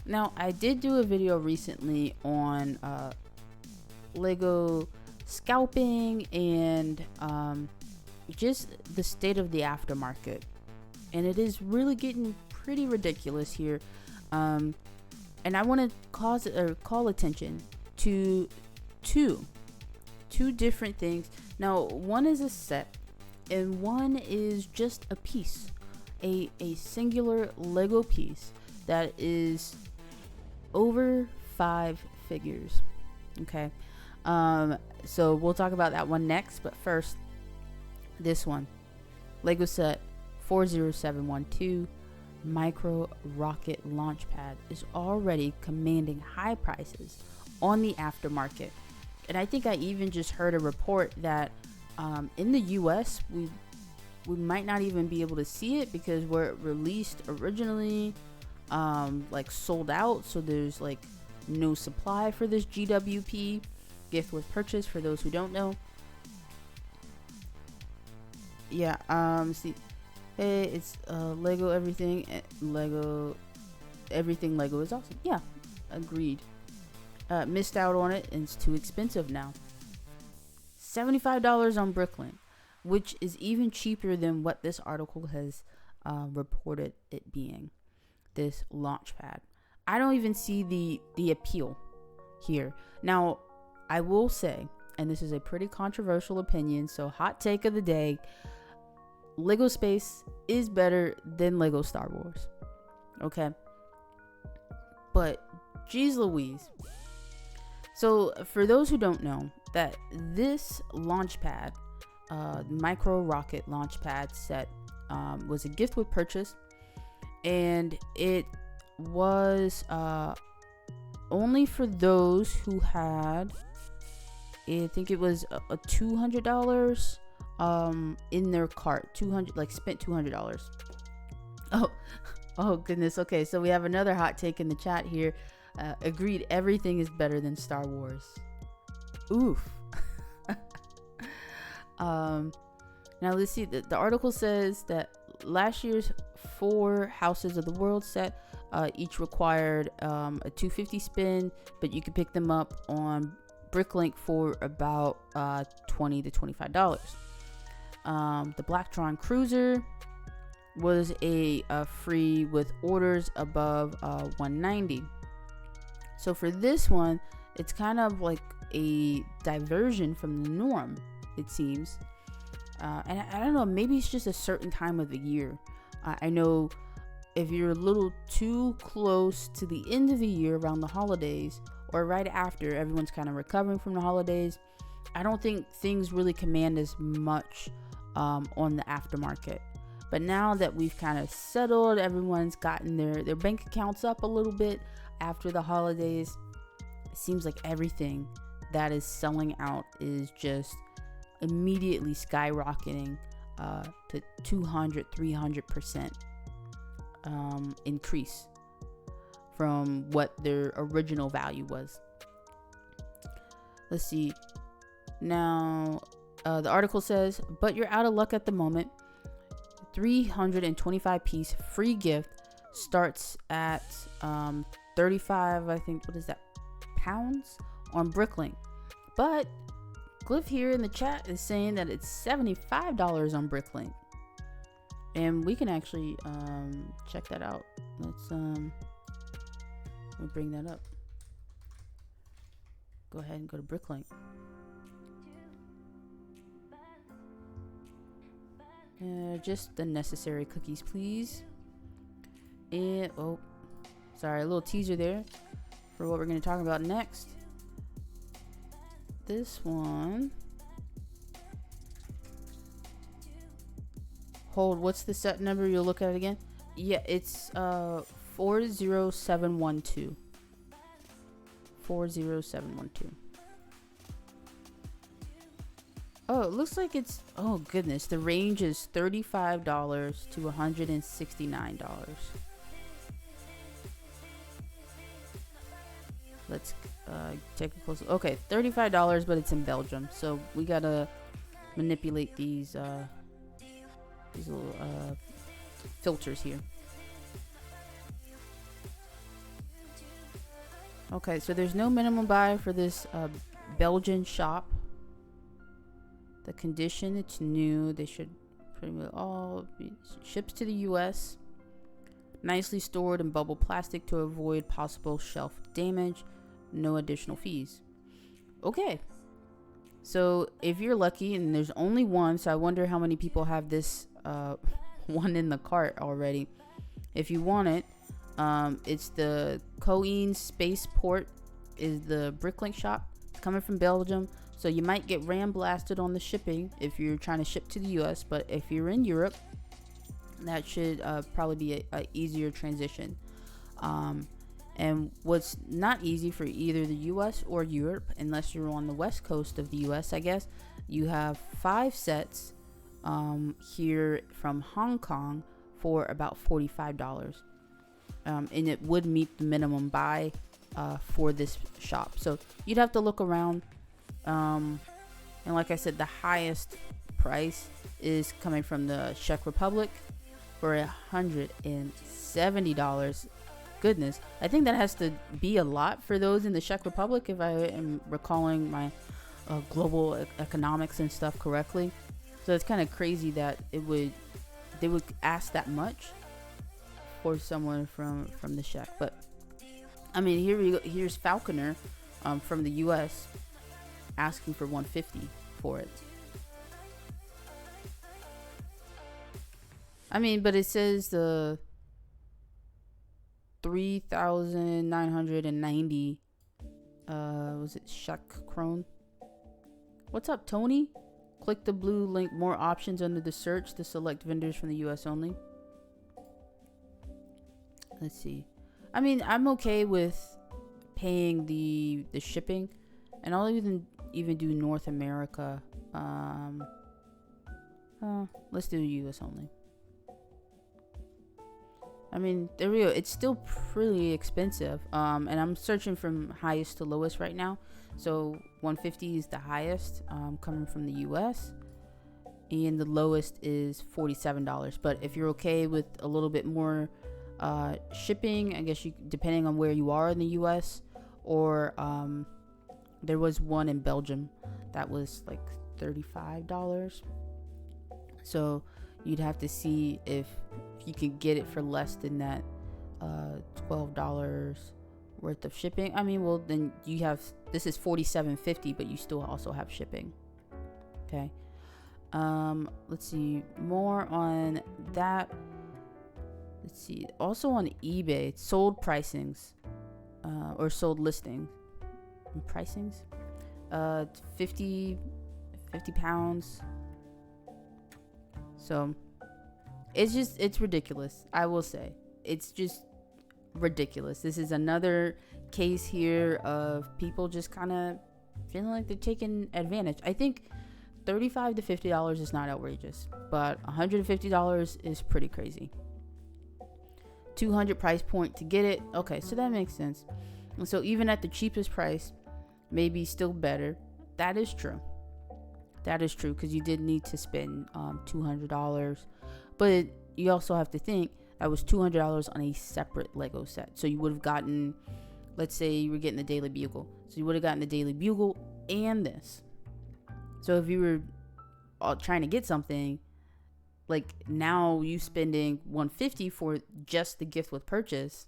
Now, I did do a video recently on Lego scalping and just the state of the aftermarket, and it is really getting pretty ridiculous here. And I want to call attention to two different things. Now, one is a set, and one is just a piece, a singular Lego piece that is over 5 figures. Okay, so we'll talk about that one next, but first, this one, Lego set 40712 micro rocket launch pad, is already commanding high prices on the aftermarket. And I think I even just heard a report that in the US we might not even be able to see it because where it released originally like sold out, so there's like no supply for this GWP, gift with purchase, for those who don't know. Yeah, see, hey, it's Lego everything, Lego is awesome. Yeah, agreed. Missed out on it, and it's too expensive now. $75 on Bricklink, which is even cheaper than what this article has reported it being. This launch pad, I don't even see the appeal here. Now, I will say, and this is a pretty controversial opinion, so hot take of the day, Lego Space is better than Lego Star Wars. Okay, but geez Louise. So for those who don't know, that this launch pad, micro rocket launch pad set, was a gift with purchase, and it was only for those who had, I think it was a $200 in their cart. Spent $200. Oh goodness. Okay, so we have another hot take in the chat here. Agreed, everything is better than Star Wars. Oof. Now let's see. The article says that last year's 4 Houses of the World set each required a $250 spin, but you could pick them up on Bricklink for about $20 to $25. The Blacktron Cruiser was a free with orders above $190. So for this one, it's kind of like a diversion from the norm, it seems. And I don't know, maybe it's just a certain time of the year. I know if you're a little too close to the end of the year around the holidays, or right after everyone's kind of recovering from the holidays, I don't think things really command as much on the aftermarket. But now that we've kind of settled, everyone's gotten their bank accounts up a little bit after the holidays, it seems like everything that is selling out is just immediately skyrocketing to 200-300% increase from what their original value was. Let's see. Now, the article says, but you're out of luck at the moment. 325 piece free gift starts at 35, I think, what is that, pounds on Bricklink. But Cliff here in the chat is saying that it's $75 on Bricklink. And we can actually check that out. Let's let me bring that up. Go ahead and go to Bricklink. Just the necessary cookies, please. And oh, sorry, a little teaser there for what we're going to talk about next. This one. Hold, what's the set number? You'll look at it again. Yeah, it's 40712. 40712. Oh, it looks like it's, oh goodness, the range is $35 to $169. Let's take a close look. Okay, $35, but it's in Belgium, so we gotta manipulate these little filters here. Okay, so there's no minimum buy for this Belgian shop. The condition, it's new. They should pretty much all be ships to the US. Nicely stored in bubble plastic to avoid possible shelf damage. No additional fees. Okay. So if you're lucky, and there's only one, so I wonder how many people have this one in the cart already. If you want it, it's the Coen Spaceport is the bricklink shop. It's coming from Belgium, so you might get ram blasted on the shipping if you're trying to ship to the US, but if you're in Europe, that should probably be a easier transition. And what's not easy for either the US or Europe, unless you're on the west coast of the US, I guess, you have 5 sets here from Hong Kong for about $45. And it would meet the minimum buy for this shop. So you'd have to look around. And like I said, the highest price is coming from the Czech Republic for $170. Goodness, I think that has to be a lot for those in the Czech Republic, if I am recalling my global economics and stuff correctly. So it's kind of crazy that they would ask that much for someone from the Czech. But I mean, here we go. Here's Falconer from the US asking for $150 for it. I mean, but it says the 3,990 was it Czech krone? What's up, Tony? Click the blue link, more options under the search to select vendors from the US only. Let's see. I mean, I'm okay with paying the shipping, and I'll even do North America. Let's do US only. I mean, there we go. It's still pretty expensive. And I'm searching from highest to lowest right now. So 150 is the highest, coming from the US, and the lowest is $47. But if you're okay with a little bit more shipping, I guess depending on where you are in the US, or there was one in Belgium that was like $35. So you'd have to see if you can get it for less than that $12 worth of shipping. I mean, well, then you have, this is $47.50, but you still also have shipping. Okay. Let's see more on that. Let's see, also on eBay, sold pricings, or sold listing pricings, 50 pounds. So it's ridiculous. I will say it's just ridiculous. This is another case here of people just kind of feeling like they're taking advantage. I think $35 to $50 is not outrageous, but $150 is pretty crazy. $200 price point to get it. Okay, so that makes sense. And so even at the cheapest price, maybe still better. That is true. That is true, because you did need to spend $200, but you also have to think that was $200 on a separate Lego set. So you would have gotten, let's say you were getting the Daily Bugle, so you would have gotten the Daily Bugle and this. So if you were trying to get something, like now you spending $150 for just the gift with purchase,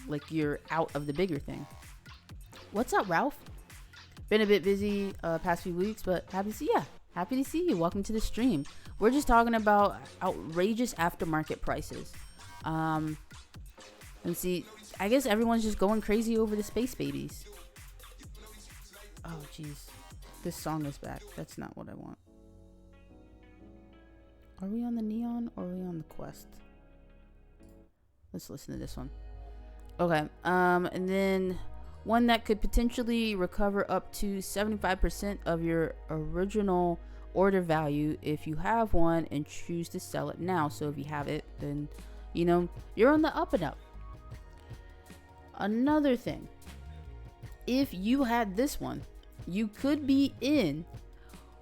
like you're out of the bigger thing. What's up, Ralph? Been a bit busy past few weeks, but happy to see you. Welcome to the stream. We're just talking about outrageous aftermarket prices. And see, I guess everyone's just going crazy over the space babies. Oh jeez, this song is back. That's not what I want. Are we on the Neon or are we on the Quest? Let's listen to this one. Okay, and then one that could potentially recover up to 75% of your original order value if you have one and choose to sell it now. So if you have it, then you're on the up and up. Another thing, if you had this one, you could be in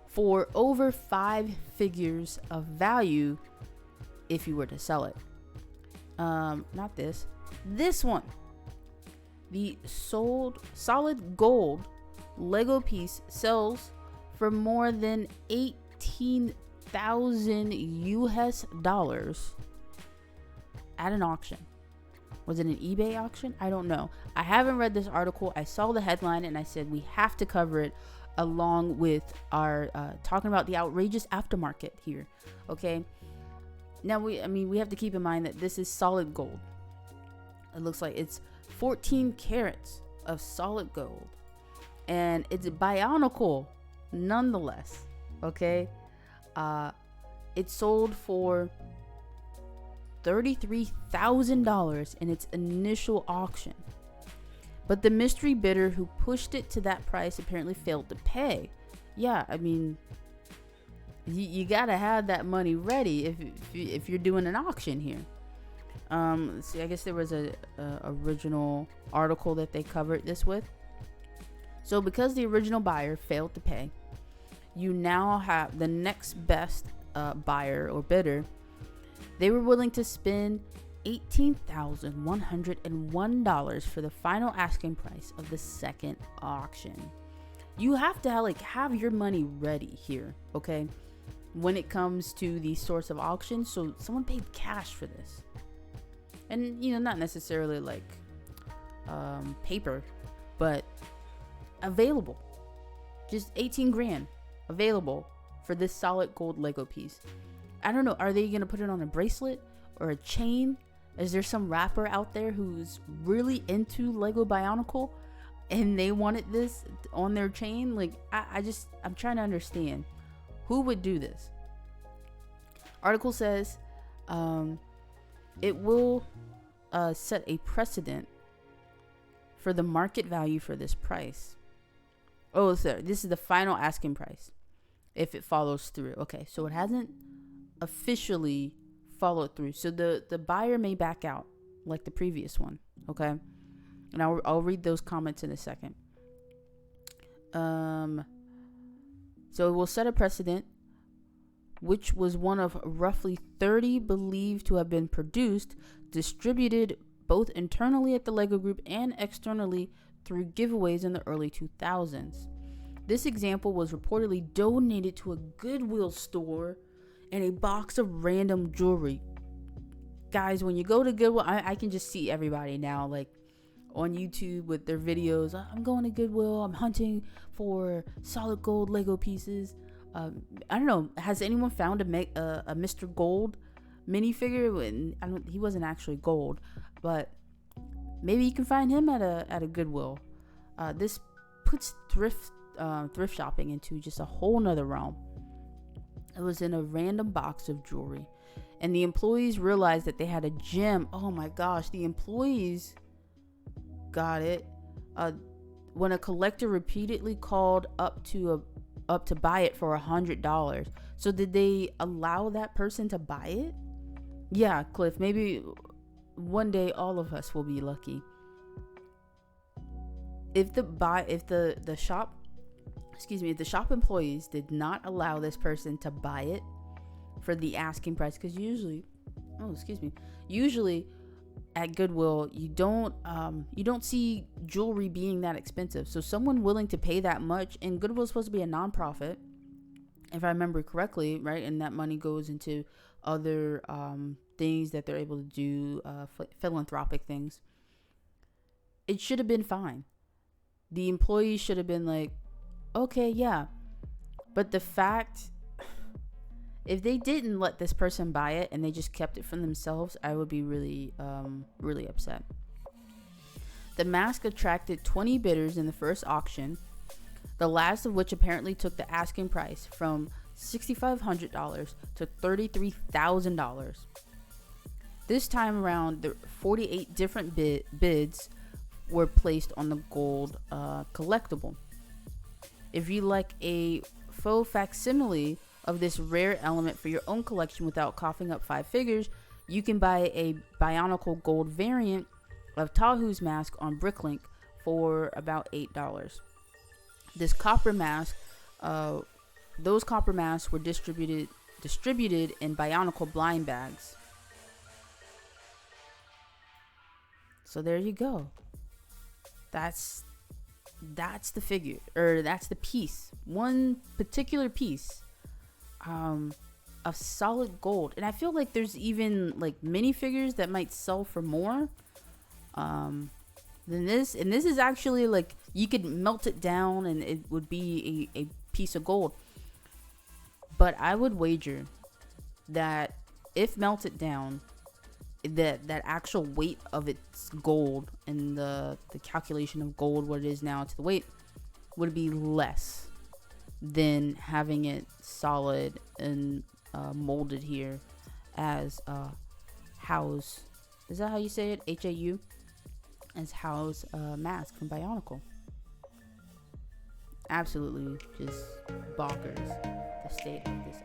for over 5 figures of value if you were to sell it. Not this one. The sold solid gold Lego piece sells for more than 18,000 US dollars at an auction. Was it an eBay auction? I don't know. I haven't read this article. I saw the headline and I said we have to cover it along with our talking about the outrageous aftermarket here. Okay. Now we have to keep in mind that this is solid gold. It looks like it's 14 carats of solid gold, and it's Bionicle nonetheless. Okay. It sold for $33,000 in its initial auction, but the mystery bidder who pushed it to that price apparently failed to pay. Yeah, I mean, you gotta have that money ready if you're doing an auction here. Let's see, I guess there was a original article that they covered this with. So because the original buyer failed to pay, you now have the next best buyer or bidder. They were willing to spend $18,101 for the final asking price of the second auction. You have to have your money ready here, okay, when it comes to these sorts of auctions. So someone paid cash for this, and not necessarily like paper, but available, just 18 grand available for this solid gold Lego piece. I don't know, are they gonna put it on a bracelet or a chain? Is there some rapper out there who's really into Lego Bionicle and they wanted this on their chain? Like, I'm trying to understand who would do this. Article says it will set a precedent for the market value for this price. Oh, so this is the final asking price if it follows through. Okay, so it hasn't officially followed through, so the buyer may back out like the previous one. Okay, and I'll read those comments in a second. So it will set a precedent, which was one of roughly 30 believed to have been produced, distributed both internally at the Lego Group and externally through giveaways in the early 2000s. This example was reportedly donated to a Goodwill store and a box of random jewelry. Guys, when you go to Goodwill, I can just see everybody now, like on YouTube with their videos. I'm going to Goodwill. I'm hunting for solid gold Lego pieces. I don't know. Has anyone found a Mr. Gold minifigure? He wasn't actually gold, but maybe you can find him at a Goodwill. This puts thrift shopping into just a whole nother realm. It was in a random box of jewelry, and the employees realized that they had a gem. Oh my gosh, the employees got it when a collector repeatedly called up to buy it for $100. So did they allow that person to buy it? Yeah, Cliff, maybe one day all of us will be lucky. If the shop employees did not allow this person to buy it for the asking price, because usually at Goodwill you don't see jewelry being that expensive. So someone willing to pay that much, and Goodwill is supposed to be a nonprofit, if I remember correctly, right? And that money goes into other things that they're able to do, philanthropic things. It should have been fine. The employees should have been like, okay, yeah. But the fact, if they didn't let this person buy it and they just kept it for themselves, I would be really upset. The mask attracted 20 bidders in the first auction, the last of which apparently took the asking price from $6,500 to $33,000. This time around, the 48 different bids were placed on the gold collectible. If you like a faux facsimile of this rare element for your own collection without coughing up 5 figures, you can buy a Bionicle gold variant of Tahu's mask on Bricklink for about $8. This copper mask, those copper masks were distributed in Bionicle blind bags. So there you go. that's the figure, or that's the piece, one particular piece of solid gold. And I feel like there's even like minifigures that might sell for more than this. And this is actually like, you could melt it down and it would be a piece of gold. But I would wager that if melted down, that actual weight of its gold and the calculation of gold, what it is now to the weight, would be less than having it solid and molded here as Hau's, is that how you say it? H-A-U, as Hau's mask from Bionicle. Absolutely just bonkers, the state of this.